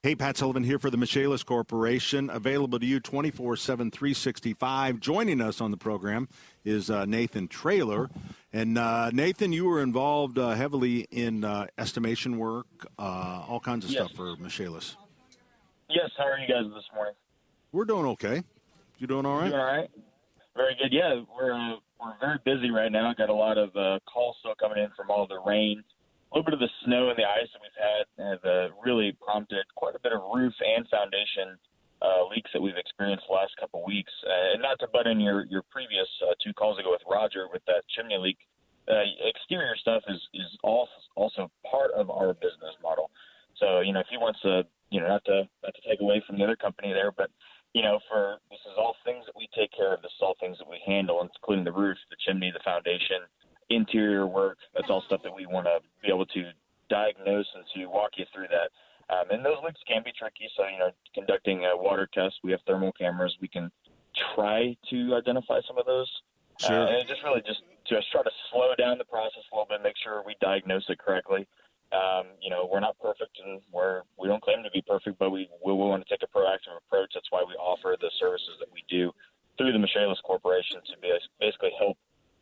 Hey, Pat Sullivan here for the Michaelis Corporation, available to you 24/7, 365. Joining us on the program is Nathan Traylor. And Nathan, you were involved heavily in estimation work, all kinds of stuff for Michaelis. Yes, how are you guys this morning? We're doing okay. You doing all right? Doing all right. Very good. Yeah, we're very busy right now. Got a lot of calls still coming in from all the rain. A little bit of the snow and the ice that we've had have really prompted quite a bit of roof and foundation leaks that we've experienced the last couple of weeks. And not to butt in your previous two calls ago with Roger with that chimney leak, exterior stuff is also part of our business model. So, if he wants to, not to take away from the other company there, but, this is all things that we take care of. This is all things that we handle, including the roof, the chimney, the foundation, interior work. That's all stuff that we want to be able to diagnose and to walk you through that. And those leaks can be tricky. So, conducting a water test, we have thermal cameras. We can try to identify some of those. Sure. And just try to slow down the process a little bit, make sure we diagnose it correctly. We're not perfect, and we don't claim to be perfect, but we want to take a proactive approach. That's why we offer the services that we do through the Michaelis Corporation to basically help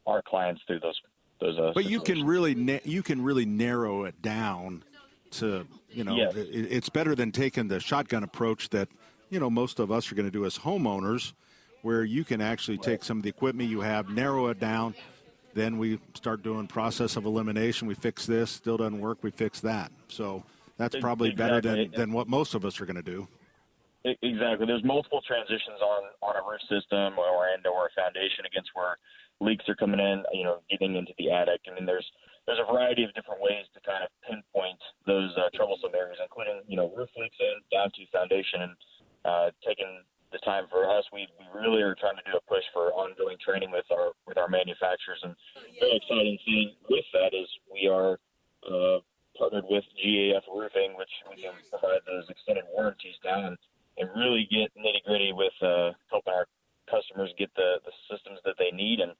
our clients through those. But you can really narrow it down to Yes. It's better than taking the shotgun approach that most of us are going to do as homeowners, where you can actually take some of the equipment you have, narrow it down. Then we start doing process of elimination. We fix this, still doesn't work, we fix that. So that's probably better than what most of us are going to do. Exactly. There's multiple transitions on a roof system or a foundation against where leaks are coming in, getting into the attic. I mean, there's a variety of different ways to kind of pinpoint those troublesome areas, including, roof leaks and down to foundation. And taking the time for us, we really are trying to do a push for ongoing training with our manufacturers. And very exciting thing with that is we are partnered with GAF Roofing, which we can provide those extended warranties down and really get nitty-gritty with helping our customers get the systems that they need and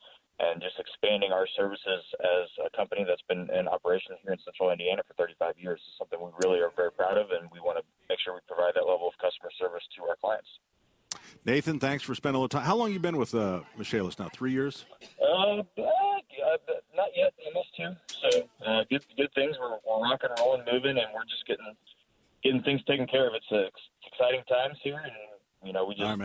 just expanding our services as a company that's been in operation here in Central Indiana for 35 years is something we really are very proud of, and we want to make sure we provide that level of customer service to our clients. Nathan, thanks for spending a little time. How long have you been with Michaelis now? 3 years? Not yet, almost 2. So good things. We're rocking and rolling, moving, and we're just getting things taken care of. It's exciting times here, and we just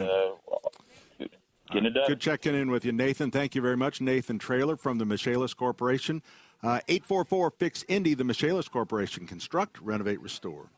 getting it done. Good checking in with you, Nathan. Thank you very much. Nathan Traylor from the Michaelis Corporation. 844-FIX-INDY, the Michaelis Corporation. Construct, renovate, restore.